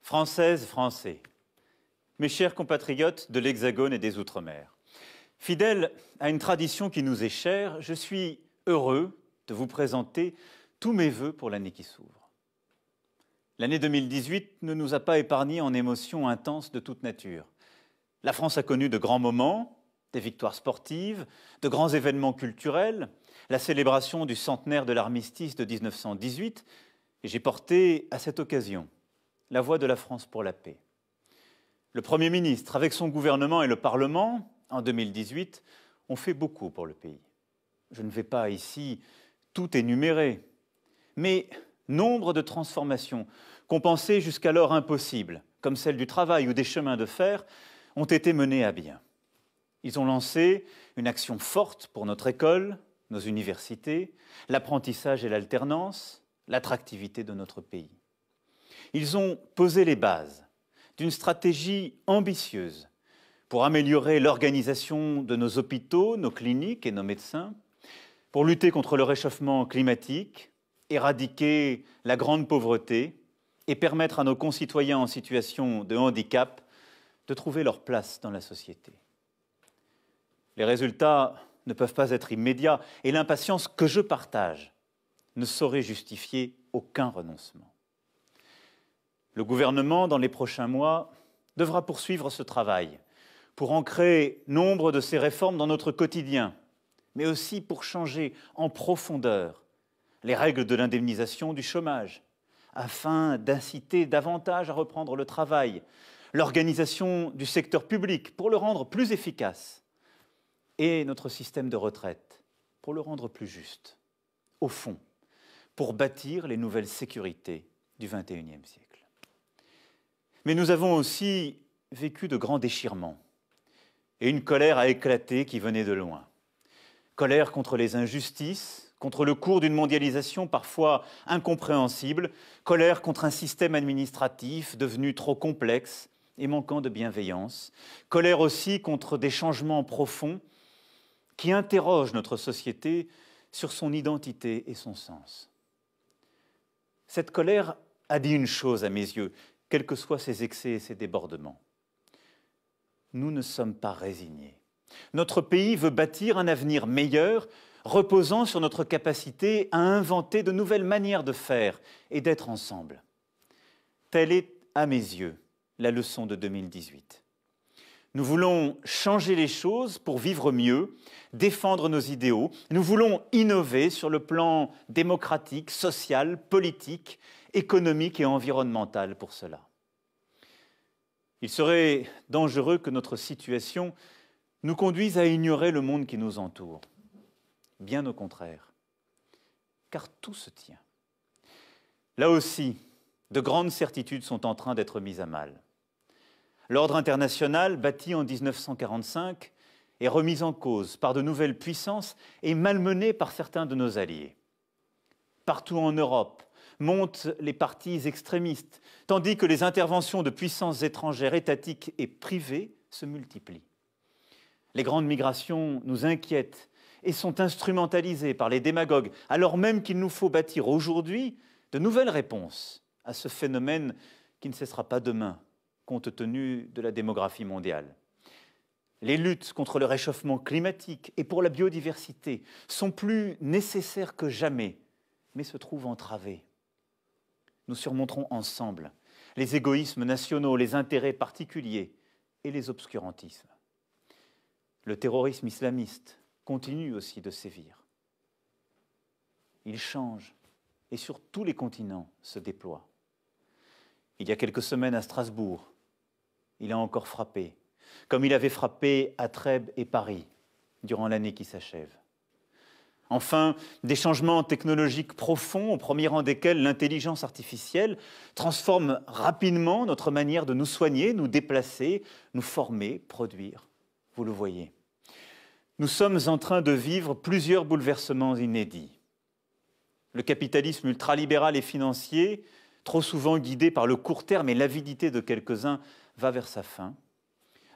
Françaises, Français, mes chers compatriotes de l'Hexagone et des Outre-mer, fidèle à une tradition qui nous est chère, je suis heureux de vous présenter tous mes vœux pour l'année qui s'ouvre. L'année 2018 ne nous a pas épargnés en émotions intenses de toute nature. La France a connu de grands moments, des victoires sportives, de grands événements culturels, la célébration du centenaire de l'armistice de 1918, et j'ai porté à cette occasion la voix de la France pour la paix. Le Premier ministre, avec son gouvernement et le Parlement, en 2018, ont fait beaucoup pour le pays. Je ne vais pas ici tout énumérer, mais nombre de transformations qu'on pensait jusqu'alors impossibles, comme celle du travail ou des chemins de fer, ont été menées à bien. Ils ont lancé une action forte pour notre école, nos universités, l'apprentissage et l'alternance, l'attractivité de notre pays. Ils ont posé les bases d'une stratégie ambitieuse pour améliorer l'organisation de nos hôpitaux, nos cliniques et nos médecins, pour lutter contre le réchauffement climatique, éradiquer la grande pauvreté et permettre à nos concitoyens en situation de handicap de trouver leur place dans la société. Les résultats ne peuvent pas être immédiats et l'impatience que je partage ne saurait justifier aucun renoncement. Le gouvernement, dans les prochains mois, devra poursuivre ce travail pour ancrer nombre de ces réformes dans notre quotidien, mais aussi pour changer en profondeur les règles de l'indemnisation du chômage, afin d'inciter davantage à reprendre le travail, l'organisation du secteur public pour le rendre plus efficace, et notre système de retraite pour le rendre plus juste. Au fond, pour bâtir les nouvelles sécurités du XXIe siècle. Mais nous avons aussi vécu de grands déchirements et une colère a éclaté qui venait de loin. Colère contre les injustices, contre le cours d'une mondialisation parfois incompréhensible, colère contre un système administratif devenu trop complexe et manquant de bienveillance, colère aussi contre des changements profonds qui interrogent notre société sur son identité et son sens. Cette colère a dit une chose à mes yeux, quels que soient ses excès et ses débordements. Nous ne sommes pas résignés. Notre pays veut bâtir un avenir meilleur, reposant sur notre capacité à inventer de nouvelles manières de faire et d'être ensemble. Telle est, à mes yeux, la leçon de 2018. Nous voulons changer les choses pour vivre mieux, défendre nos idéaux. Nous voulons innover sur le plan démocratique, social, politique, économique et environnemental pour cela. Il serait dangereux que notre situation nous conduise à ignorer le monde qui nous entoure. Bien au contraire, car tout se tient. Là aussi, de grandes certitudes sont en train d'être mises à mal. L'ordre international, bâti en 1945, est remis en cause par de nouvelles puissances et malmené par certains de nos alliés. Partout en Europe montent les partis extrémistes, tandis que les interventions de puissances étrangères, étatiques et privées se multiplient. Les grandes migrations nous inquiètent et sont instrumentalisées par les démagogues, alors même qu'il nous faut bâtir aujourd'hui de nouvelles réponses à ce phénomène qui ne cessera pas demain, compte tenu de la démographie mondiale. Les luttes contre le réchauffement climatique et pour la biodiversité sont plus nécessaires que jamais, mais se trouvent entravées. Nous surmonterons ensemble les égoïsmes nationaux, les intérêts particuliers et les obscurantismes. Le terrorisme islamiste continue aussi de sévir. Il change et sur tous les continents se déploie. Il y a quelques semaines à Strasbourg, il a encore frappé, comme il avait frappé à Trèbes et Paris durant l'année qui s'achève. Enfin, des changements technologiques profonds, au premier rang desquels l'intelligence artificielle transforme rapidement notre manière de nous soigner, nous déplacer, nous former, produire. Vous le voyez. Nous sommes en train de vivre plusieurs bouleversements inédits. Le capitalisme ultralibéral et financier, trop souvent guidé par le court terme et l'avidité de quelques-uns, va vers sa fin.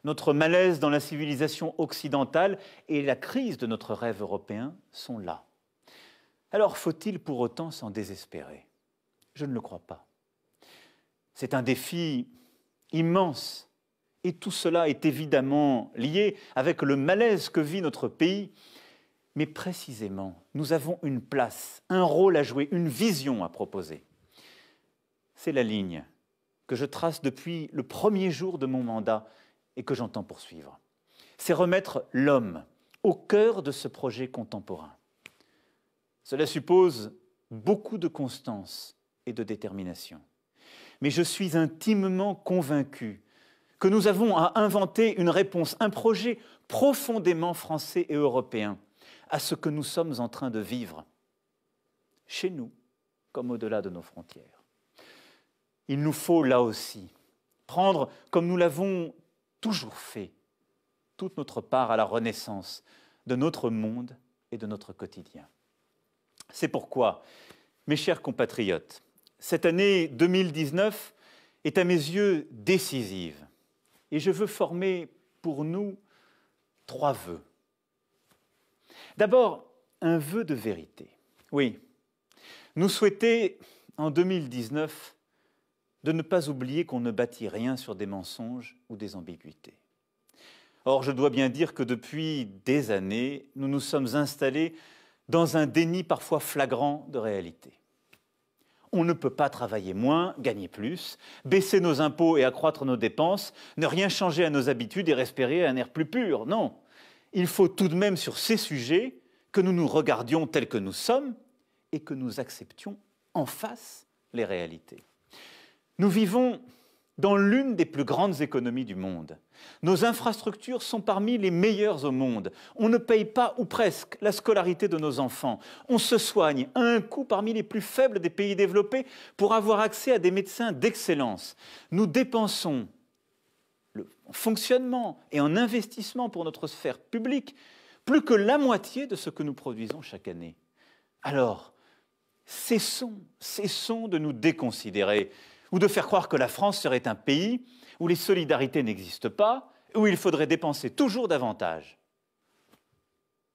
Notre malaise dans la civilisation occidentale et la crise de notre rêve européen sont là. Alors faut-il pour autant s'en désespérer? Je ne le crois pas. C'est un défi immense. Et tout cela est évidemment lié avec le malaise que vit notre pays. Mais précisément, nous avons une place, un rôle à jouer, une vision à proposer. C'est la ligne que je trace depuis le premier jour de mon mandat et que j'entends poursuivre. C'est remettre l'homme au cœur de ce projet contemporain. Cela suppose beaucoup de constance et de détermination. Mais je suis intimement convaincu que nous avons à inventer une réponse, un projet profondément français et européen à ce que nous sommes en train de vivre, chez nous comme au-delà de nos frontières. Il nous faut là aussi prendre, comme nous l'avons toujours fait, toute notre part à la renaissance de notre monde et de notre quotidien. C'est pourquoi, mes chers compatriotes, cette année 2019 est à mes yeux décisive. Et je veux former pour nous 3 vœux. D'abord, un vœu de vérité. Oui, nous souhaitons en 2019 de ne pas oublier qu'on ne bâtit rien sur des mensonges ou des ambiguïtés. Or, je dois bien dire que depuis des années, nous nous sommes installés dans un déni parfois flagrant de réalité. On ne peut pas travailler moins, gagner plus, baisser nos impôts et accroître nos dépenses, ne rien changer à nos habitudes et respirer un air plus pur. Non, il faut tout de même sur ces sujets que nous nous regardions tels que nous sommes et que nous acceptions en face les réalités. Nous vivons dans l'une des plus grandes économies du monde. Nos infrastructures sont parmi les meilleures au monde. On ne paye pas, ou presque, la scolarité de nos enfants. On se soigne à un coût parmi les plus faibles des pays développés pour avoir accès à des médecins d'excellence. Nous dépensons en fonctionnement et en investissement pour notre sphère publique plus que la moitié de ce que nous produisons chaque année. Alors, cessons de nous déconsidérer ou de faire croire que la France serait un pays où les solidarités n'existent pas, où il faudrait dépenser toujours davantage.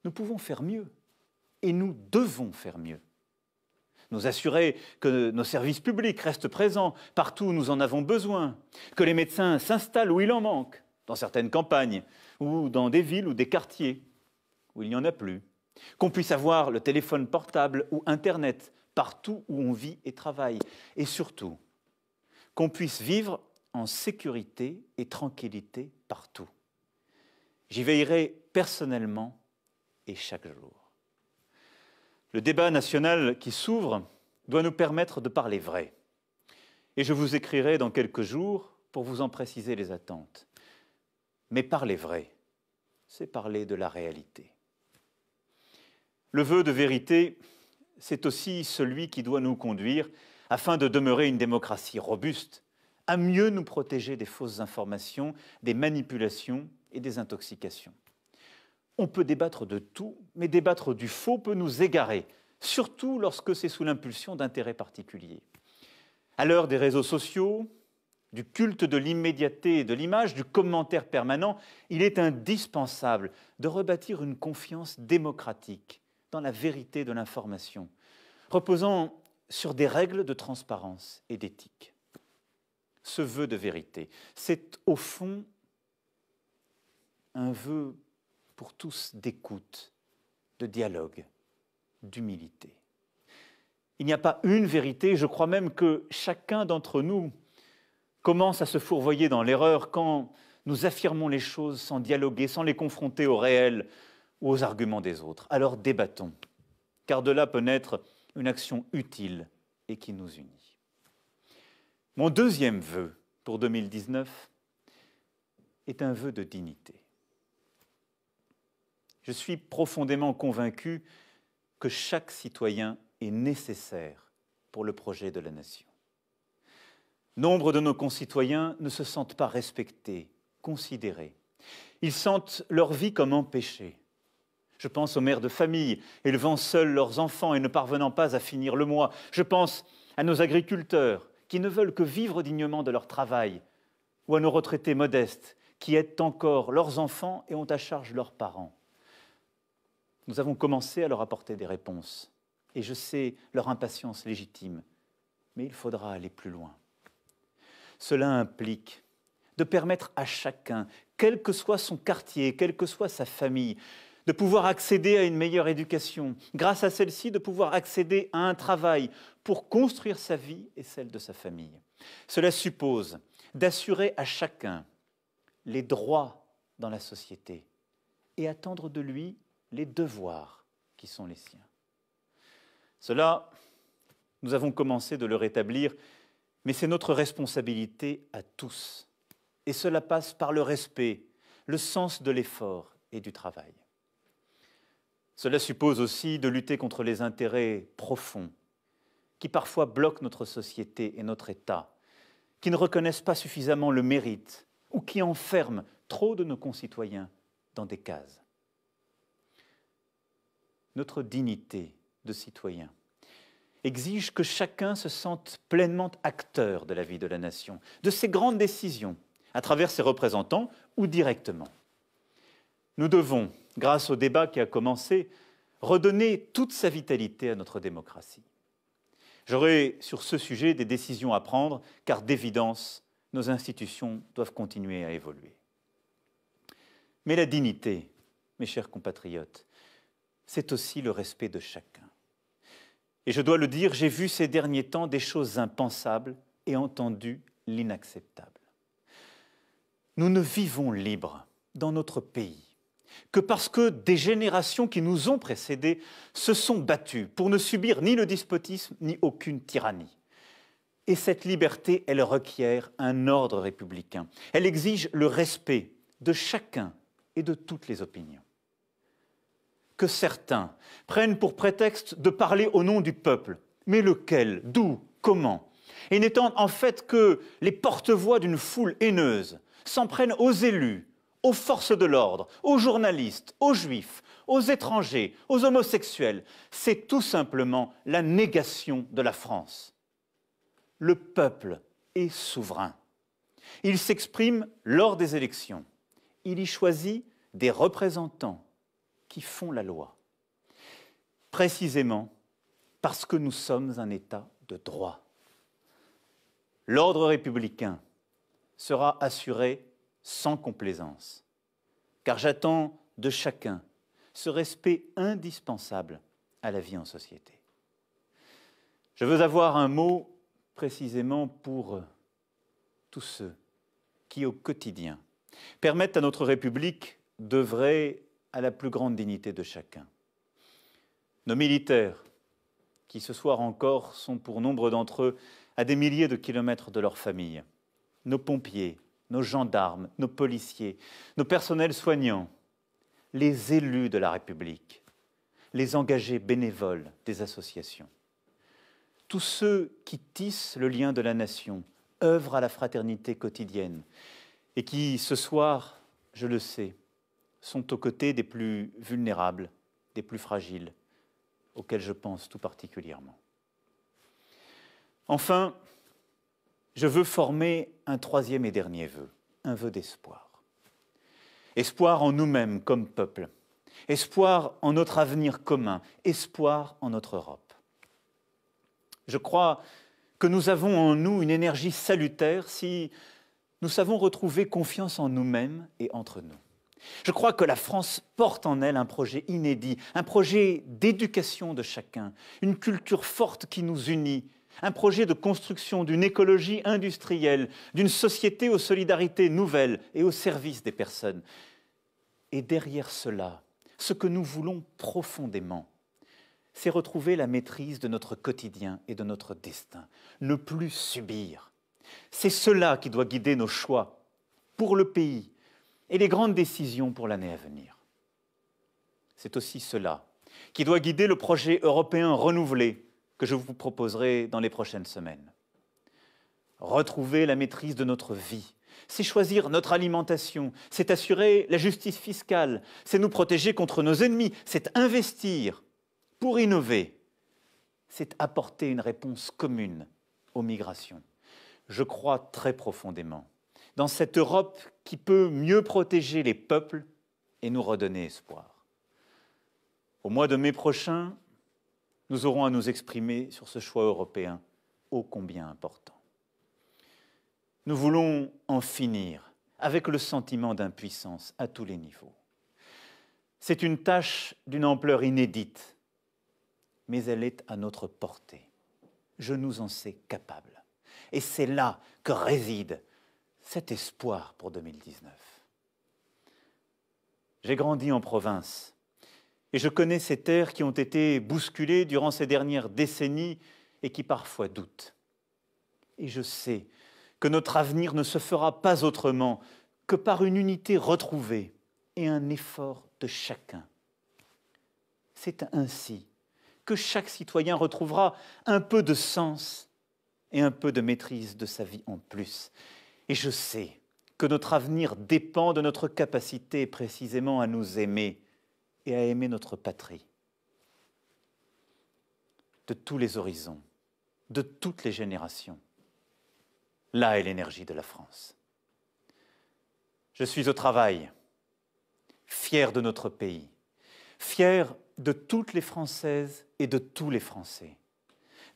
Nous pouvons faire mieux, et nous devons faire mieux. Nous assurer que nos services publics restent présents partout où nous en avons besoin, que les médecins s'installent où il en manque, dans certaines campagnes, ou dans des villes ou des quartiers où il n'y en a plus, qu'on puisse avoir le téléphone portable ou Internet partout où on vit et travaille, et surtout, qu'on puisse vivre en sécurité et tranquillité partout. J'y veillerai personnellement et chaque jour. Le débat national qui s'ouvre doit nous permettre de parler vrai. Et je vous écrirai dans quelques jours pour vous en préciser les attentes. Mais parler vrai, c'est parler de la réalité. Le vœu de vérité, c'est aussi celui qui doit nous conduire afin de demeurer une démocratie robuste, à mieux nous protéger des fausses informations, des manipulations et des intoxications. On peut débattre de tout, mais débattre du faux peut nous égarer, surtout lorsque c'est sous l'impulsion d'intérêts particuliers. À l'heure des réseaux sociaux, du culte de l'immédiateté et de l'image, du commentaire permanent, il est indispensable de rebâtir une confiance démocratique dans la vérité de l'information, reposant sur des règles de transparence et d'éthique. Ce vœu de vérité, c'est au fond un vœu pour tous d'écoute, de dialogue, d'humilité. Il n'y a pas une vérité, je crois même que chacun d'entre nous commence à se fourvoyer dans l'erreur quand nous affirmons les choses sans dialoguer, sans les confronter au réel ou aux arguments des autres. Alors débattons, car de là peut naître une action utile et qui nous unit. Mon deuxième vœu pour 2019 est un vœu de dignité. Je suis profondément convaincu que chaque citoyen est nécessaire pour le projet de la nation. Nombre de nos concitoyens ne se sentent pas respectés, considérés. Ils sentent leur vie comme empêchée. Je pense aux mères de famille élevant seuls leurs enfants et ne parvenant pas à finir le mois. Je pense à nos agriculteurs qui ne veulent que vivre dignement de leur travail, ou à nos retraités modestes qui aident encore leurs enfants et ont à charge leurs parents. Nous avons commencé à leur apporter des réponses, et je sais leur impatience légitime, mais il faudra aller plus loin. Cela implique de permettre à chacun, quel que soit son quartier, quelle que soit sa famille, de pouvoir accéder à une meilleure éducation, grâce à celle-ci de pouvoir accéder à un travail pour construire sa vie et celle de sa famille. Cela suppose d'assurer à chacun les droits dans la société et attendre de lui les devoirs qui sont les siens. Cela, nous avons commencé de le rétablir, mais c'est notre responsabilité à tous. Et cela passe par le respect, le sens de l'effort et du travail. Cela suppose aussi de lutter contre les intérêts profonds qui parfois bloquent notre société et notre État, qui ne reconnaissent pas suffisamment le mérite ou qui enferment trop de nos concitoyens dans des cases. Notre dignité de citoyen exige que chacun se sente pleinement acteur de la vie de la nation, de ses grandes décisions, à travers ses représentants ou directement. Nous devons, grâce au débat qui a commencé, redonner toute sa vitalité à notre démocratie. J'aurai sur ce sujet des décisions à prendre, car d'évidence, nos institutions doivent continuer à évoluer. Mais la dignité, mes chers compatriotes, c'est aussi le respect de chacun. Et je dois le dire, j'ai vu ces derniers temps des choses impensables et entendu l'inacceptable. Nous ne vivons libres dans notre pays que parce que des générations qui nous ont précédés se sont battues pour ne subir ni le despotisme ni aucune tyrannie. Et cette liberté, elle requiert un ordre républicain. Elle exige le respect de chacun et de toutes les opinions. Que certains prennent pour prétexte de parler au nom du peuple, mais lequel, d'où, comment, et n'étant en fait que les porte-voix d'une foule haineuse, s'en prennent aux élus, aux forces de l'ordre, aux journalistes, aux juifs, aux étrangers, aux homosexuels. C'est tout simplement la négation de la France. Le peuple est souverain. Il s'exprime lors des élections. Il y choisit des représentants qui font la loi. Précisément parce que nous sommes un État de droit. L'ordre républicain sera assuré sans complaisance, car j'attends de chacun ce respect indispensable à la vie en société. Je veux avoir un mot précisément pour tous ceux qui, au quotidien, permettent à notre République d'œuvrer à la plus grande dignité de chacun. Nos militaires, qui ce soir encore sont pour nombre d'entre eux à des milliers de kilomètres de leur famille, nos pompiers, nos gendarmes, nos policiers, nos personnels soignants, les élus de la République, les engagés bénévoles des associations. Tous ceux qui tissent le lien de la nation, œuvrent à la fraternité quotidienne et qui, ce soir, je le sais, sont aux côtés des plus vulnérables, des plus fragiles, auxquels je pense tout particulièrement. Enfin, je veux former un troisième et dernier vœu, un vœu d'espoir. Espoir en nous-mêmes comme peuple, espoir en notre avenir commun, espoir en notre Europe. Je crois que nous avons en nous une énergie salutaire si nous savons retrouver confiance en nous-mêmes et entre nous. Je crois que la France porte en elle un projet inédit, un projet d'éducation de chacun, une culture forte qui nous unit, un projet de construction d'une écologie industrielle, d'une société aux solidarités nouvelles et au service des personnes. Et derrière cela, ce que nous voulons profondément, c'est retrouver la maîtrise de notre quotidien et de notre destin, ne plus subir. C'est cela qui doit guider nos choix pour le pays et les grandes décisions pour l'année à venir. C'est aussi cela qui doit guider le projet européen renouvelé que je vous proposerai dans les prochaines semaines. Retrouver la maîtrise de notre vie, c'est choisir notre alimentation, c'est assurer la justice fiscale, c'est nous protéger contre nos ennemis, c'est investir pour innover, c'est apporter une réponse commune aux migrations. Je crois très profondément dans cette Europe qui peut mieux protéger les peuples et nous redonner espoir. Au mois de mai prochain, nous aurons à nous exprimer sur ce choix européen ô combien important. Nous voulons en finir avec le sentiment d'impuissance à tous les niveaux. C'est une tâche d'une ampleur inédite, mais elle est à notre portée. Je nous en sais capable. Et c'est là que réside cet espoir pour 2019. J'ai grandi en province et je connais ces terres qui ont été bousculées durant ces dernières décennies et qui parfois doutent. Et je sais que notre avenir ne se fera pas autrement que par une unité retrouvée et un effort de chacun. C'est ainsi que chaque citoyen retrouvera un peu de sens et un peu de maîtrise de sa vie en plus. Et je sais que notre avenir dépend de notre capacité précisément à nous aimer et à aimer notre patrie. De tous les horizons, de toutes les générations, là est l'énergie de la France. Je suis au travail, fier de notre pays, fier de toutes les Françaises et de tous les Français,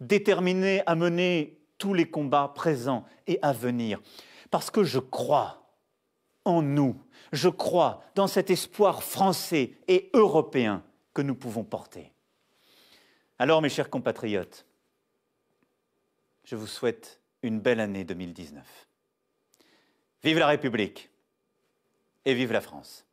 déterminé à mener tous les combats présents et à venir, parce que je crois en nous, je crois dans cet espoir français et européen que nous pouvons porter. Alors, mes chers compatriotes, je vous souhaite une belle année 2019. Vive la République et vive la France.